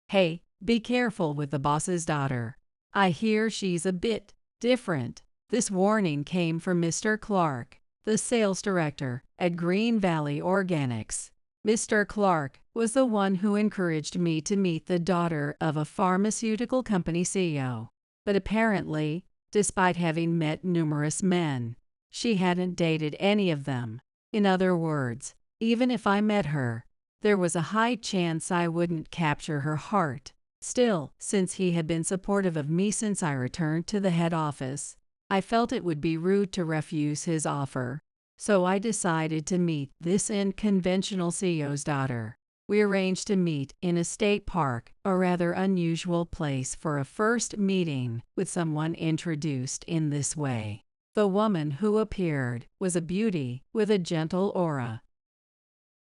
Hey, be careful with the boss's daughter. I hear she's a bit different. This warning came from Mr. Clark, the sales director at Green Valley Organics. Mr. Clark was the one who encouraged me to meet the daughter of a pharmaceutical company CEO. But apparently, despite having met numerous men, she hadn't dated any of them. In other words, even if I met her, there was a high chance I wouldn't capture her heart. Still, since he had been supportive of me since I returned to the head office, I felt it would be rude to refuse his offer. So I decided to meet this unconventional CEO's daughter. We arranged to meet in a state park, a rather unusual place for a first meeting with someone introduced in this way. The woman who appeared was a beauty with a gentle aura.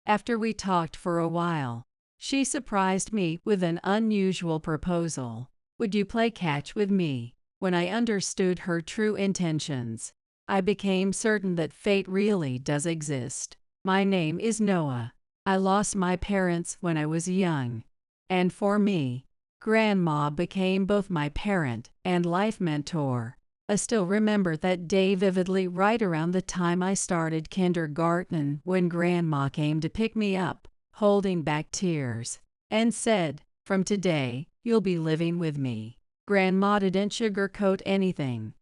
After we talked for a while, she surprised me with an unusual proposal. Would you play catch with me? When I understood her true intentions, I became certain that fate really does exist. My name is Noah. I lost my parents when I was young, and for me, Grandma became both my parent and life mentor. I still remember that day vividly, right around the time I started kindergarten, when Grandma came to pick me up, holding back tears, and said, "From today, you'll be living with me." Grandma didn't sugarcoat anything.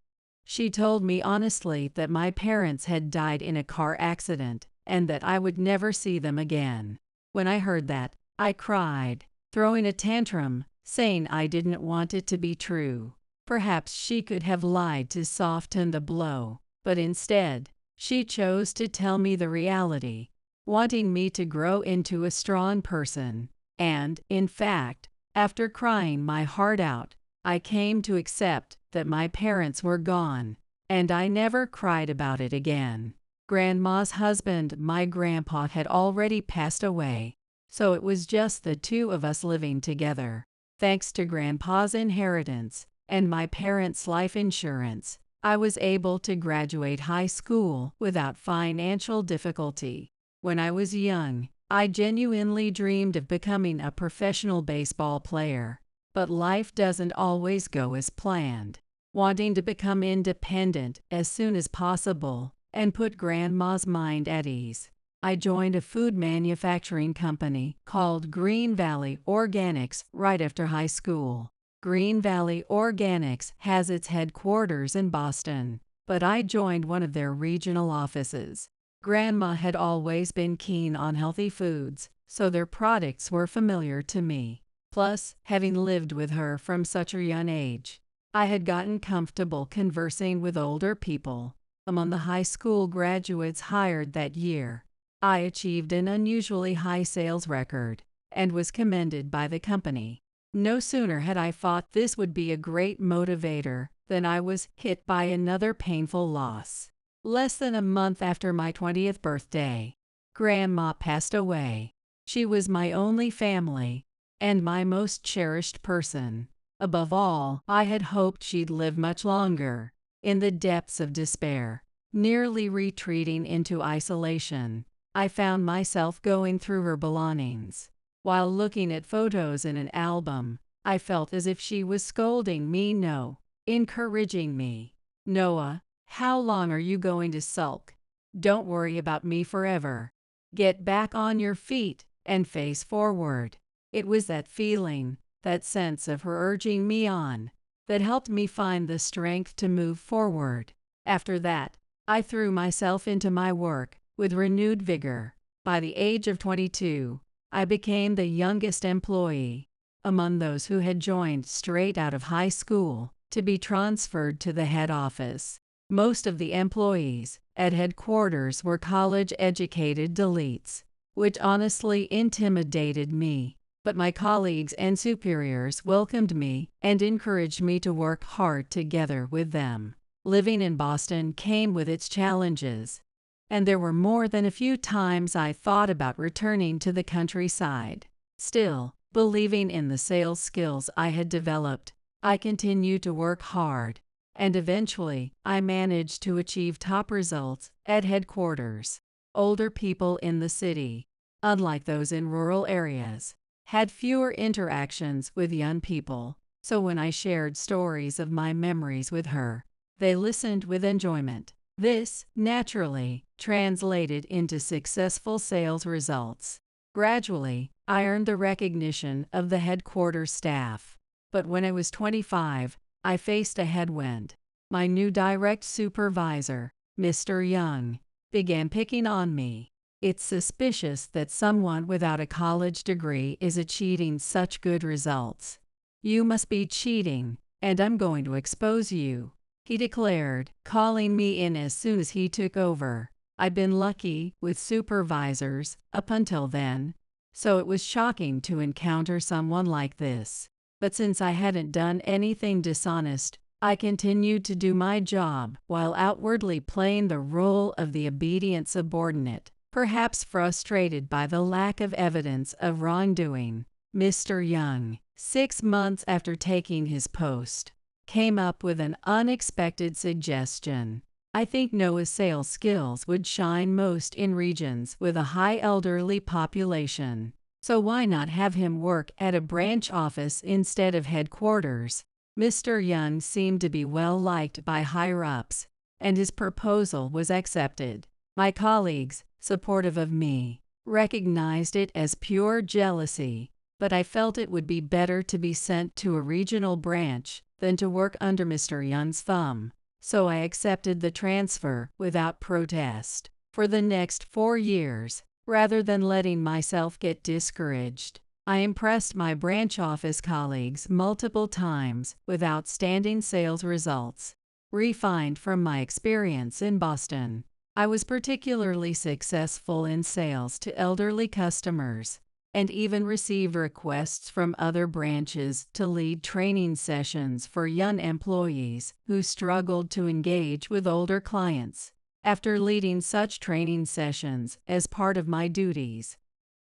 She told me honestly that my parents had died in a car accident and that I would never see them again. When I heard that, I cried, throwing a tantrum, saying I didn't want it to be true. Perhaps she could have lied to soften the blow, but instead, she chose to tell me the reality, wanting me to grow into a strong person. And, in fact, after crying my heart out, I came to accept that my parents were gone, and I never cried about it again. Grandma's husband, my grandpa, had already passed away, so it was just the two of us living together. Thanks to Grandpa's inheritance and my parents' life insurance, I was able to graduate high school without financial difficulty. When I was young, I genuinely dreamed of becoming a professional baseball player. But life doesn't always go as planned. Wanting to become independent as soon as possible and put Grandma's mind at ease, I joined a food manufacturing company called Green Valley Organics right after high school. Green Valley Organics has its headquarters in Boston, but I joined one of their regional offices. Grandma had always been keen on healthy foods, so their products were familiar to me. Plus, having lived with her from such a young age, I had gotten comfortable conversing with older people. Among the high school graduates hired that year, I achieved an unusually high sales record and was commended by the company. No sooner had I thought this would be a great motivator than I was hit by another painful loss. Less than a month after my 20th birthday, Grandma passed away. She was my only family and my most cherished person. Above all, I had hoped she'd live much longer. In the depths of despair, nearly retreating into isolation, I found myself going through her belongings. While looking at photos in an album, I felt as if she was scolding me, no, encouraging me. "Noah, how long are you going to sulk? Don't worry about me forever. Get back on your feet and face forward." It was that feeling, that sense of her urging me on, that helped me find the strength to move forward. After that, I threw myself into my work with renewed vigor. By the age of 22, I became the youngest employee among those who had joined straight out of high school to be transferred to the head office. Most of the employees at headquarters were college-educated deletes, which honestly intimidated me. But my colleagues and superiors welcomed me and encouraged me to work hard together with them. Living in Boston came with its challenges, and there were more than a few times I thought about returning to the countryside. Still, believing in the sales skills I had developed, I continued to work hard, and eventually, I managed to achieve top results at headquarters. Older people in the city, unlike those in rural areas, had fewer interactions with young people, so when I shared stories of my memories with her, they listened with enjoyment. This, naturally, translated into successful sales results. Gradually, I earned the recognition of the headquarters staff. But when I was 25, I faced a headwind. My new direct supervisor, Mr. Young, began picking on me. It's suspicious that someone without a college degree is achieving such good results. You must be cheating, and I'm going to expose you, he declared, calling me in as soon as he took over. I'd been lucky with supervisors up until then, so it was shocking to encounter someone like this. But since I hadn't done anything dishonest, I continued to do my job while outwardly playing the role of the obedient subordinate. Perhaps frustrated by the lack of evidence of wrongdoing, Mr. Young, 6 months after taking his post, came up with an unexpected suggestion. I think Noah's sales skills would shine most in regions with a high elderly population, so why not have him work at a branch office instead of headquarters? Mr. Young seemed to be well liked by higher-ups, and his proposal was accepted. My colleagues, supportive of me, recognized it as pure jealousy, but I felt it would be better to be sent to a regional branch than to work under Mr. Young's thumb, so I accepted the transfer without protest. For the next 4 years, rather than letting myself get discouraged, I impressed my branch office colleagues multiple times with outstanding sales results. Refined from my experience in Boston, I was particularly successful in sales to elderly customers, and even received requests from other branches to lead training sessions for young employees who struggled to engage with older clients. After leading such training sessions as part of my duties,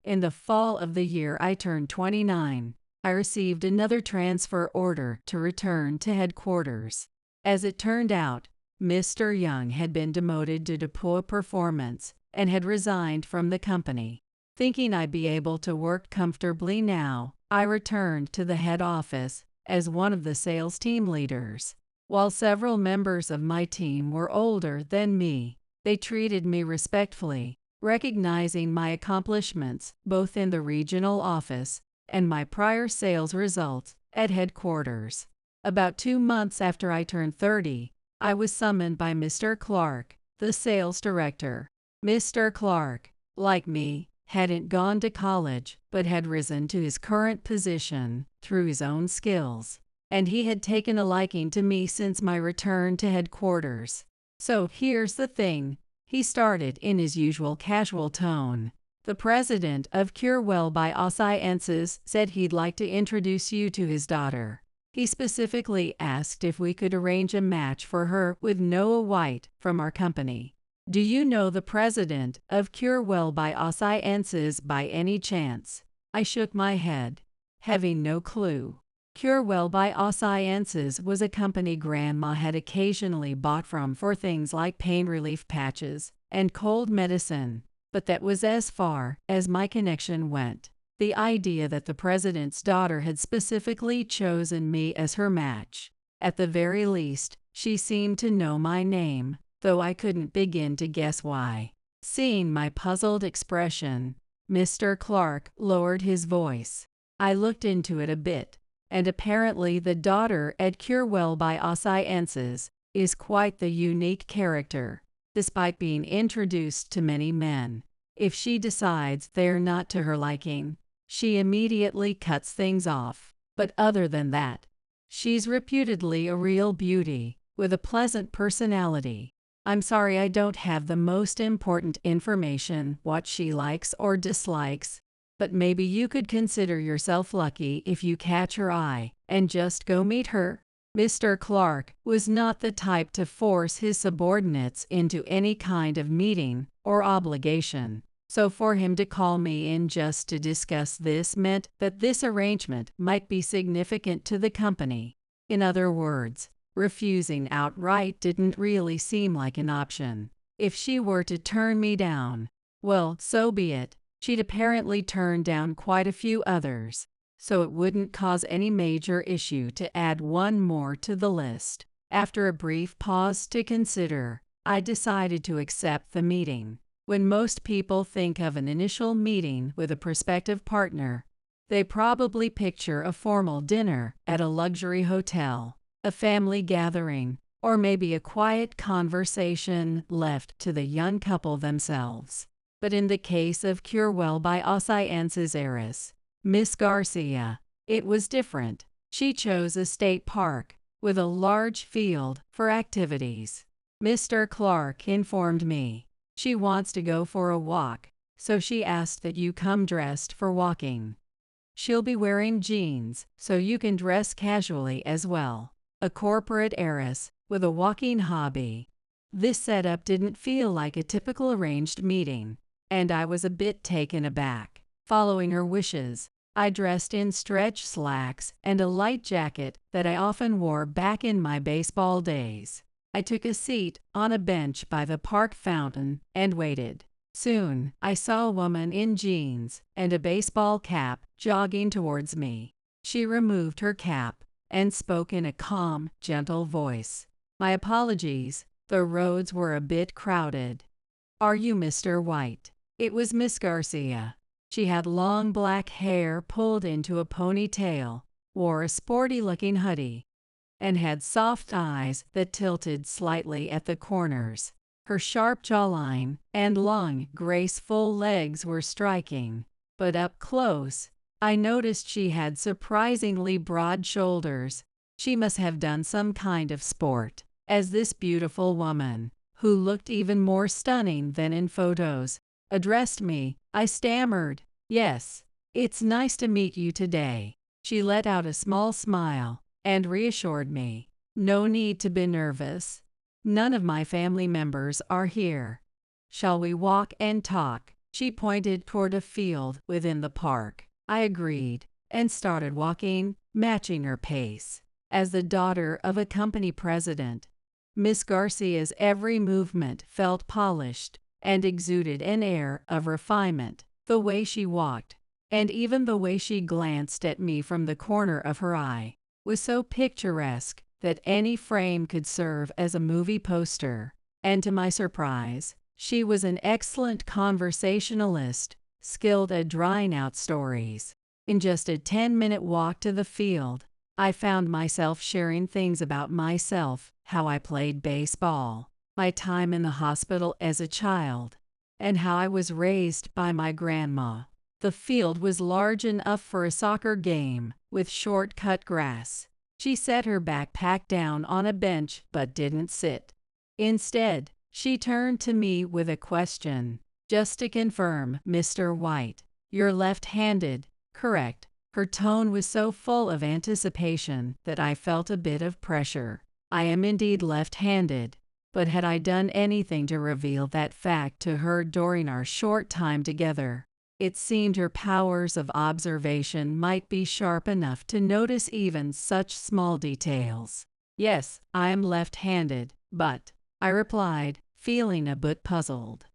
in the fall of the year I turned 29, I received another transfer order to return to headquarters. As it turned out, Mr. Young had been demoted due to poor performance and had resigned from the company. Thinking I'd be able to work comfortably now, I returned to the head office as one of the sales team leaders. While several members of my team were older than me, they treated me respectfully, recognizing my accomplishments both in the regional office and my prior sales results at headquarters. About 2 months after I turned 30, I was summoned by Mr. Clark, the sales director. Mr. Clark, like me, hadn't gone to college but had risen to his current position through his own skills, and he had taken a liking to me since my return to headquarters. So here's the thing, he started in his usual casual tone. The president of CureWell Biosciences said he'd like to introduce you to his daughter. He specifically asked if we could arrange a match for her with Noah White from our company. Do you know the president of CureWell Biosciences by any chance? I shook my head, having no clue. CureWell Biosciences was a company Grandma had occasionally bought from for things like pain relief patches and cold medicine, but that was as far as my connection went. The idea that the president's daughter had specifically chosen me as her match. At the very least, she seemed to know my name, though I couldn't begin to guess why. Seeing my puzzled expression, Mr. Clark lowered his voice. I looked into it a bit, and apparently the daughter at CureWell Biosciences is quite the unique character, despite being introduced to many men. If she decides they're not to her liking, she immediately cuts things off. But other than that, she's reputedly a real beauty, with a pleasant personality. I'm sorry I don't have the most important information, what she likes or dislikes, but maybe you could consider yourself lucky if you catch her eye and just go meet her. Mr. Clark was not the type to force his subordinates into any kind of meeting or obligation. So for him to call me in just to discuss this meant that this arrangement might be significant to the company. In other words, refusing outright didn't really seem like an option. If she were to turn me down, well, so be it. She'd apparently turned down quite a few others, so it wouldn't cause any major issue to add one more to the list. After a brief pause to consider, I decided to accept the meeting. When most people think of an initial meeting with a prospective partner, they probably picture a formal dinner at a luxury hotel, a family gathering, or maybe a quiet conversation left to the young couple themselves. But in the case of Curewell by Osai and Cesaris, Miss Garcia, it was different. She chose a state park with a large field for activities. Mr. Clark informed me she wants to go for a walk, so she asked that you come dressed for walking. She'll be wearing jeans, so you can dress casually as well. A corporate heiress with a walking hobby. This setup didn't feel like a typical arranged meeting, and I was a bit taken aback. Following her wishes, I dressed in stretch slacks and a light jacket that I often wore back in my baseball days. I took a seat on a bench by the park fountain and waited. Soon, I saw a woman in jeans and a baseball cap jogging towards me. She removed her cap and spoke in a calm, gentle voice. My apologies, the roads were a bit crowded. Are you Mr. White? It was Miss Garcia. She had long black hair pulled into a ponytail, wore a sporty-looking hoodie, and had soft eyes that tilted slightly at the corners. Her sharp jawline and long, graceful legs were striking, but up close, I noticed she had surprisingly broad shoulders. She must have done some kind of sport. As this beautiful woman, who looked even more stunning than in photos, addressed me, I stammered, "Yes, it's nice to meet you today." She let out a small smile and reassured me. No need to be nervous. None of my family members are here. Shall we walk and talk? She pointed toward a field within the park. I agreed and started walking, matching her pace. As the daughter of a company president, Miss Garcia's every movement felt polished and exuded an air of refinement. The way she walked, and even the way she glanced at me from the corner of her eye, was so picturesque that any frame could serve as a movie poster. And to my surprise, she was an excellent conversationalist, skilled at drawing out stories. In just a 10-minute walk to the field, I found myself sharing things about myself, how I played baseball, my time in the hospital as a child, and how I was raised by my grandma. The field was large enough for a soccer game, with short-cut grass. She set her backpack down on a bench but didn't sit. Instead, she turned to me with a question. "Just to confirm, Mr. White, you're left-handed, correct?" Her tone was so full of anticipation that I felt a bit of pressure. I am indeed left-handed, but had I done anything to reveal that fact to her during our short time together? It seemed her powers of observation might be sharp enough to notice even such small details. "Yes, I am left-handed, but," I replied, feeling a bit puzzled.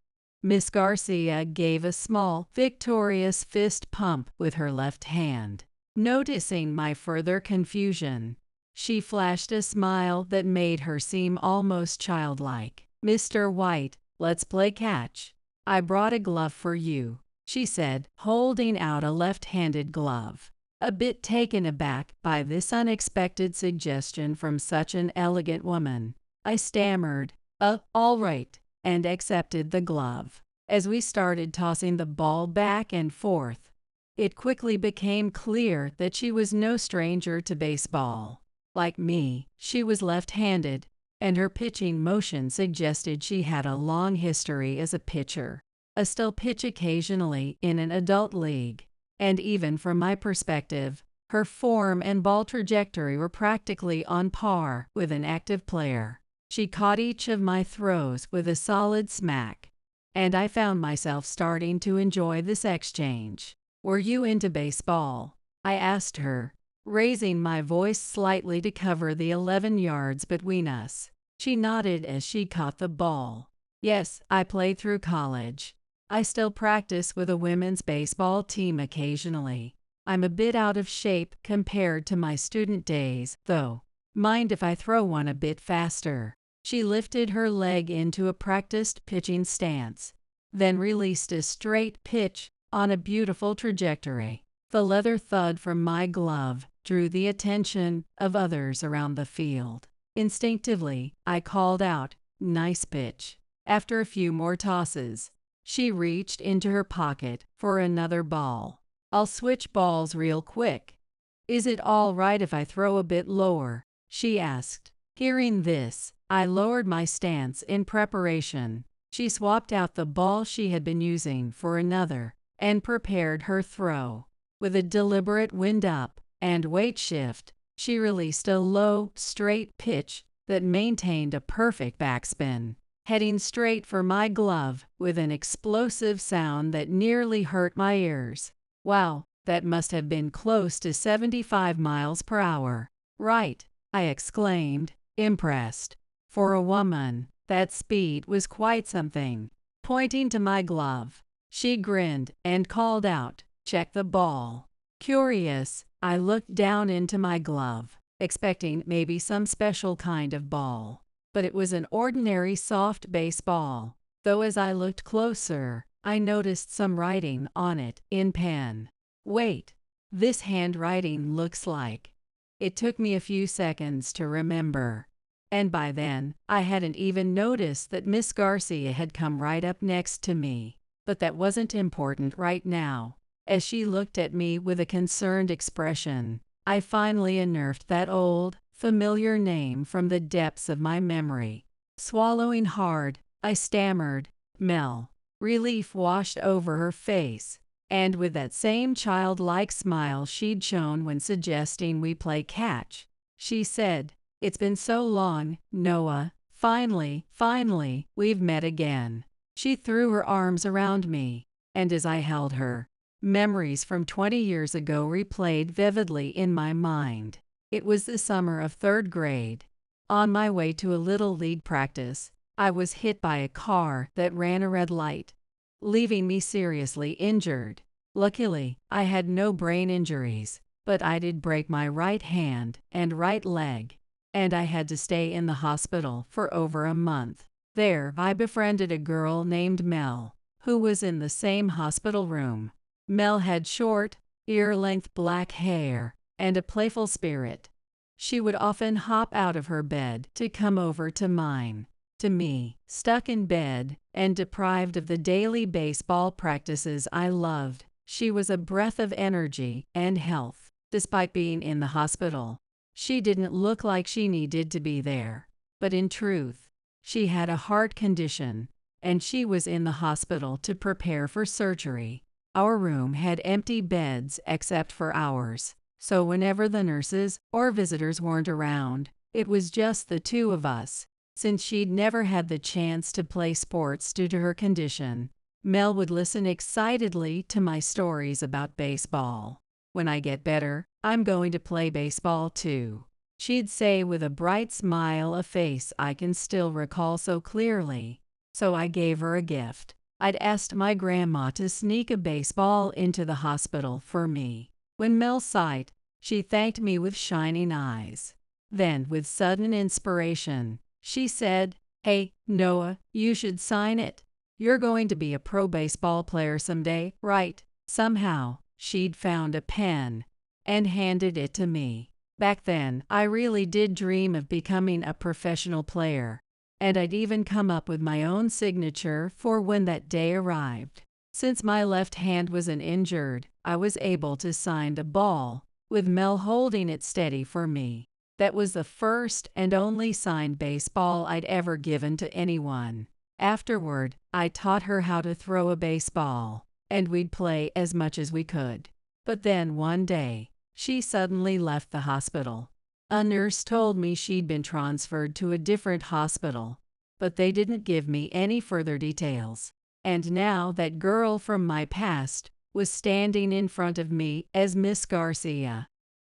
Miss Garcia gave a small, victorious fist pump with her left hand. Noticing my further confusion, she flashed a smile that made her seem almost childlike. "Mr. White, let's play catch. I brought a glove for you," she said, holding out a left-handed glove. A bit taken aback by this unexpected suggestion from such an elegant woman, I stammered, all right," and accepted the glove. As we started tossing the ball back and forth, it quickly became clear that she was no stranger to baseball. Like me, she was left-handed, and her pitching motion suggested she had a long history as a pitcher. I still pitch occasionally in an adult league, and even from my perspective, her form and ball trajectory were practically on par with an active player. She caught each of my throws with a solid smack, and I found myself starting to enjoy this exchange. "Were you into baseball?" I asked her, raising my voice slightly to cover the 11 yards between us. She nodded as she caught the ball. "Yes, I played through college. I still practice with a women's baseball team occasionally. I'm a bit out of shape compared to my student days, though. Mind if I throw one a bit faster? She lifted her leg into a practiced pitching stance, then released a straight pitch on a beautiful trajectory. The leather thud from my glove drew the attention of others around the field. Instinctively, I called out, "Nice pitch." After a few more tosses, she reached into her pocket for another ball. "I'll switch balls real quick. Is it all right if I throw a bit lower?" she asked. Hearing this, I lowered my stance in preparation. She swapped out the ball she had been using for another and prepared her throw. With a deliberate wind-up and weight shift, she released a low, straight pitch that maintained a perfect backspin, heading straight for my glove with an explosive sound that nearly hurt my ears. Wow, that must have been close to 75 miles per hour. Right, I exclaimed, impressed. For a woman, that speed was quite something. Pointing to my glove, she grinned and called out, "Check the ball." Curious, I looked down into my glove, expecting maybe some special kind of ball. But it was an ordinary soft baseball, though as I looked closer, I noticed some writing on it in pen. Wait, this handwriting looks like. It took me a few seconds to remember. And by then, I hadn't even noticed that Miss Garcia had come right up next to me. But that wasn't important right now. As she looked at me with a concerned expression, I finally unearthed that old, familiar name from the depths of my memory. Swallowing hard, I stammered, "Mel." Relief washed over her face, and with that same childlike smile she'd shown when suggesting we play catch, she said, "It's been so long, Noah. Finally, we've met again." She threw her arms around me, and as I held her, memories from 20 years ago replayed vividly in my mind. It was the summer of 3rd grade. On my way to a Little League practice, I was hit by a car that ran a red light, leaving me seriously injured. Luckily, I had no brain injuries, but I did break my right hand and right leg, and I had to stay in the hospital for over a month. There, I befriended a girl named Mel, who was in the same hospital room. Mel had short, ear-length black hair and a playful spirit. She would often hop out of her bed to come over to mine. To me, stuck in bed and deprived of the daily baseball practices I loved, she was a breath of energy and health. Despite being in the hospital, she didn't look like she needed to be there. But in truth, she had a heart condition, and she was in the hospital to prepare for surgery. Our room had empty beds except for ours, so whenever the nurses or visitors weren't around, it was just the two of us. Since she'd never had the chance to play sports due to her condition, Mel would listen excitedly to my stories about baseball. "When I get better, I'm going to play baseball too," she'd say with a bright smile, a face I can still recall so clearly. So I gave her a gift. I'd asked my grandma to sneak a baseball into the hospital for me. When Mel saw it, she thanked me with shining eyes. Then, with sudden inspiration, she said, "Hey, Noah, you should sign it. You're going to be a pro baseball player someday, right?" Somehow, she'd found a pen and handed it to me. Back then, I really did dream of becoming a professional player, and I'd even come up with my own signature for when that day arrived. Since my left hand wasn't injured, I was able to sign the ball, with Mel holding it steady for me. That was the first and only signed baseball I'd ever given to anyone. Afterward, I taught her how to throw a baseball, and we'd play as much as we could. But then one day, she suddenly left the hospital. A nurse told me she'd been transferred to a different hospital, but they didn't give me any further details. And now that girl from my past was standing in front of me as Miss Garcia.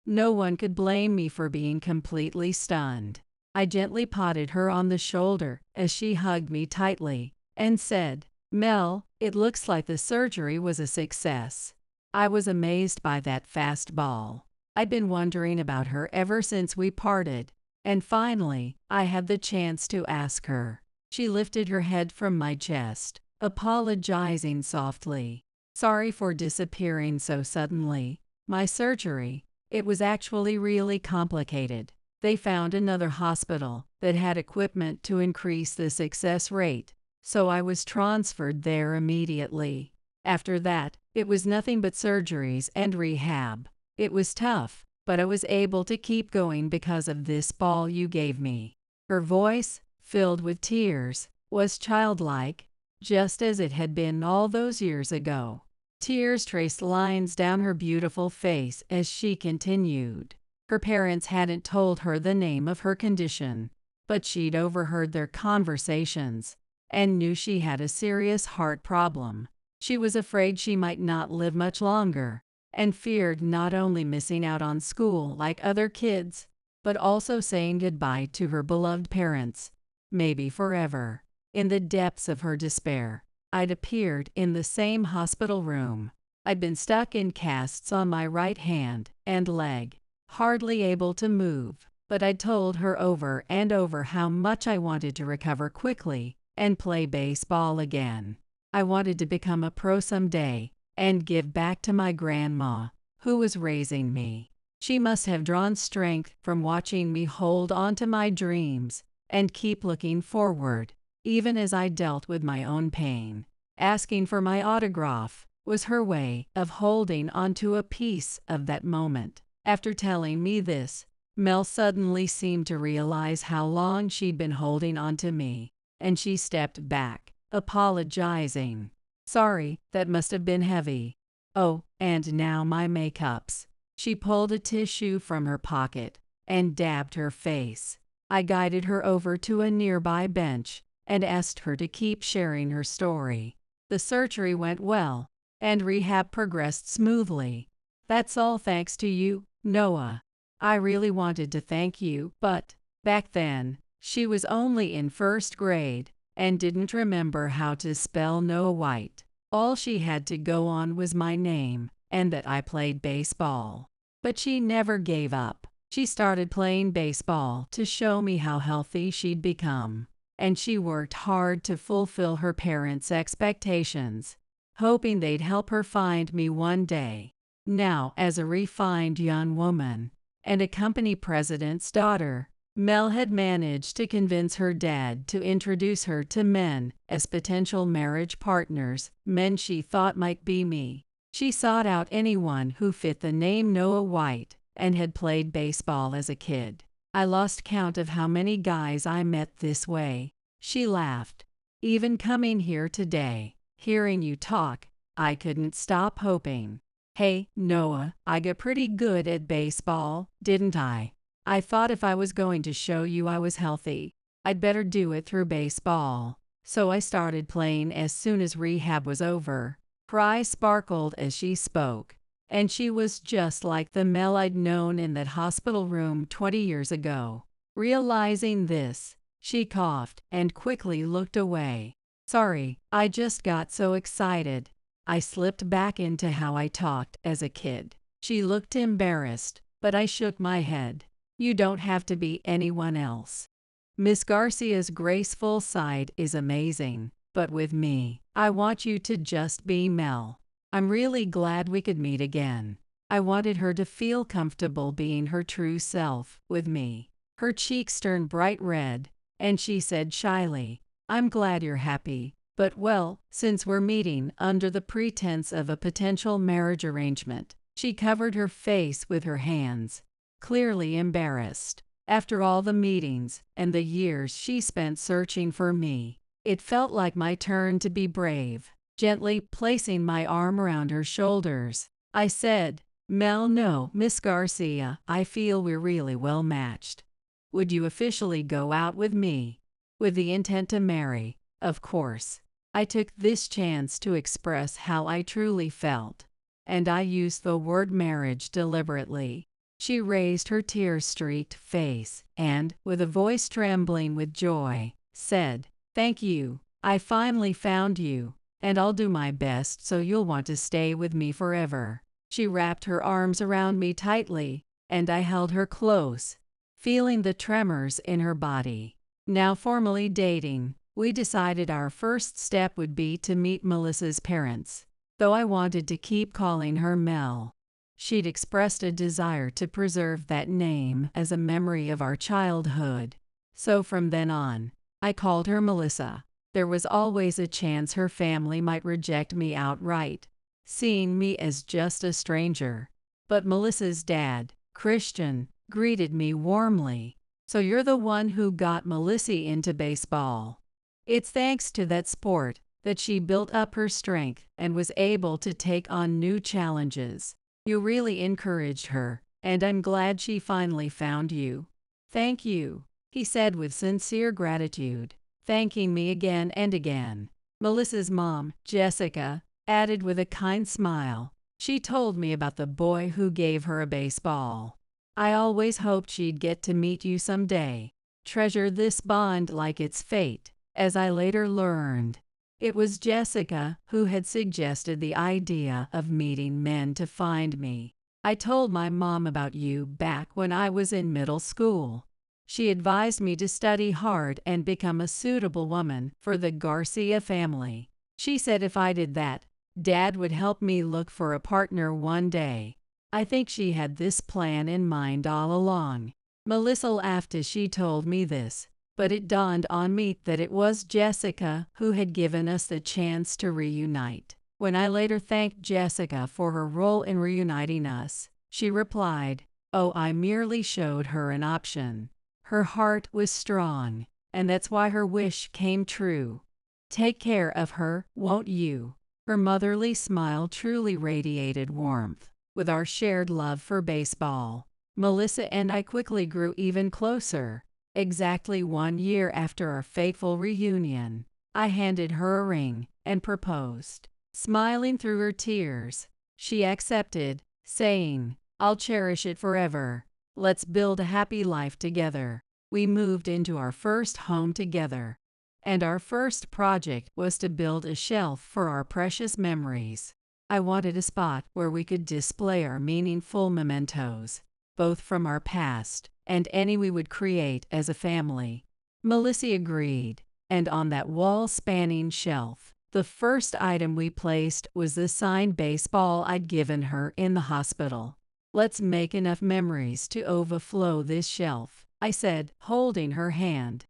No one could blame me for being completely stunned. I gently patted her on the shoulder as she hugged me tightly and said, "Mel, It looks like the surgery was a success. I was amazed by that fastball. I'd been wondering about her ever since we parted, and finally, I had the chance to ask her. She lifted her head from my chest, apologizing softly. Sorry for disappearing so suddenly. My surgery, it was actually really complicated. They found another hospital that had equipment to increase the success rate, so I was transferred there immediately. After that, it was nothing but surgeries and rehab. It was tough, but I was able to keep going because of this ball you gave me. Her voice, filled with tears, was childlike, just as it had been all those years ago. Tears traced lines down her beautiful face as she continued. Her parents hadn't told her the name of her condition, but she'd overheard their conversations and knew she had a serious heart problem. She was afraid she might not live much longer and feared not only missing out on school like other kids, but also saying goodbye to her beloved parents, maybe forever. In the depths of her despair, I'd appeared in the same hospital room. I'd been stuck in casts on my right hand and leg, hardly able to move, but I'd told her over and over how much I wanted to recover quickly and play baseball again. I wanted to become a pro someday and give back to my grandma, who was raising me. She must have drawn strength from watching me hold on to my dreams and keep looking forward, even as I dealt with my own pain. Asking for my autograph was her way of holding onto a piece of that moment. After telling me this, Mel suddenly seemed to realize how long she'd been holding on to me, and she stepped back, apologizing. Sorry, that must have been heavy. Oh, and now my makeups. She pulled a tissue from her pocket and dabbed her face. I guided her over to a nearby bench and asked her to keep sharing her story. The surgery went well, and rehab progressed smoothly. That's all thanks to you, Noah. I really wanted to thank you, but back then, she was only in first grade and didn't remember how to spell Noah White. All she had to go on was my name and that I played baseball. But she never gave up. She started playing baseball to show me how healthy she'd become, and she worked hard to fulfill her parents' expectations, hoping they'd help her find me one day. Now, as a refined young woman and a company president's daughter, Mel had managed to convince her dad to introduce her to men as potential marriage partners, men she thought might be me. She sought out anyone who fit the name Noah White and had played baseball as a kid. I lost count of how many guys I met this way. She laughed. Even coming here today, hearing you talk, I couldn't stop hoping. Hey, Noah, I got pretty good at baseball, didn't I? I thought if I was going to show you I was healthy, I'd better do it through baseball. So I started playing as soon as rehab was over. Her eyes sparkled as she spoke, and she was just like the Mel I'd known in that hospital room 20 years ago. Realizing this, she coughed and quickly looked away. Sorry, I just got so excited. I slipped back into how I talked as a kid. She looked embarrassed, but I shook my head. You don't have to be anyone else. Miss Garcia's graceful side is amazing, but with me, I want you to just be Mel. I'm really glad we could meet again. I wanted her to feel comfortable being her true self with me. Her cheeks turned bright red, and she said shyly, I'm glad you're happy, but well, since we're meeting under the pretense of a potential marriage arrangement. She covered her face with her hands, clearly embarrassed. After all the meetings and the years she spent searching for me, it felt like my turn to be brave. Gently placing my arm around her shoulders, I said, Mel, no, Miss Garcia, I feel we're really well matched. Would you officially go out with me? With the intent to marry, of course. I took this chance to express how I truly felt, and I used the word marriage deliberately. She raised her tear-streaked face and, with a voice trembling with joy, said, Thank you. I finally found you. and I'll do my best so you'll want to stay with me forever." She wrapped her arms around me tightly, and I held her close, feeling the tremors in her body. Now formally dating, we decided our first step would be to meet Melissa's parents, though I wanted to keep calling her Mel. She'd expressed a desire to preserve that name as a memory of our childhood, so from then on, I called her Melissa. There was always a chance her family might reject me outright, seeing me as just a stranger. But Melissa's dad, Christian, greeted me warmly. "So you're the one who got Melissa into baseball. It's thanks to that sport that she built up her strength and was able to take on new challenges. You really encouraged her, and I'm glad she finally found you." "Thank you," he said with sincere gratitude, thanking me again and again. Melissa's mom, Jessica, added with a kind smile. She told me about the boy who gave her a baseball. "I always hoped she'd get to meet you someday. Treasure this bond like it's fate." As I later learned, it was Jessica who had suggested the idea of meeting men to find me. "I told my mom about you back when I was in middle school. She advised me to study hard and become a suitable woman for the Garcia family. She said if I did that, Dad would help me look for a partner one day. I think she had this plan in mind all along." Melissa laughed as she told me this, but it dawned on me that it was Jessica who had given us the chance to reunite. When I later thanked Jessica for her role in reuniting us, she replied, "Oh, I merely showed her an option. Her heart was strong, and that's why her wish came true. Take care of her, won't you?" Her motherly smile truly radiated warmth. With our shared love for baseball, Melissa and I quickly grew even closer. Exactly 1 year after our fateful reunion, I handed her a ring and proposed. Smiling through her tears, she accepted, saying, "I'll cherish it forever. Let's build a happy life together." We moved into our first home together, and our first project was to build a shelf for our precious memories. I wanted a spot where we could display our meaningful mementos, both from our past and any we would create as a family. Melissa agreed, and on that wall-spanning shelf, the first item we placed was the signed baseball I'd given her in the hospital. "Let's make enough memories to overflow this shelf," I said, holding her hand.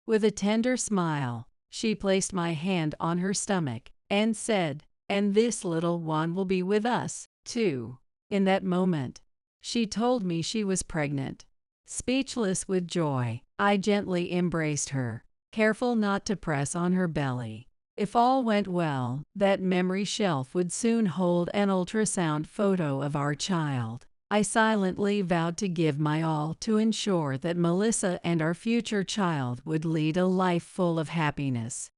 With a tender smile, she placed my hand on her stomach and said, "And this little one will be with us, too." In that moment, she told me she was pregnant. Speechless with joy, I gently embraced her, careful not to press on her belly. If all went well, that memory shelf would soon hold an ultrasound photo of our child. I silently vowed to give my all to ensure that Melissa and our future child would lead a life full of happiness.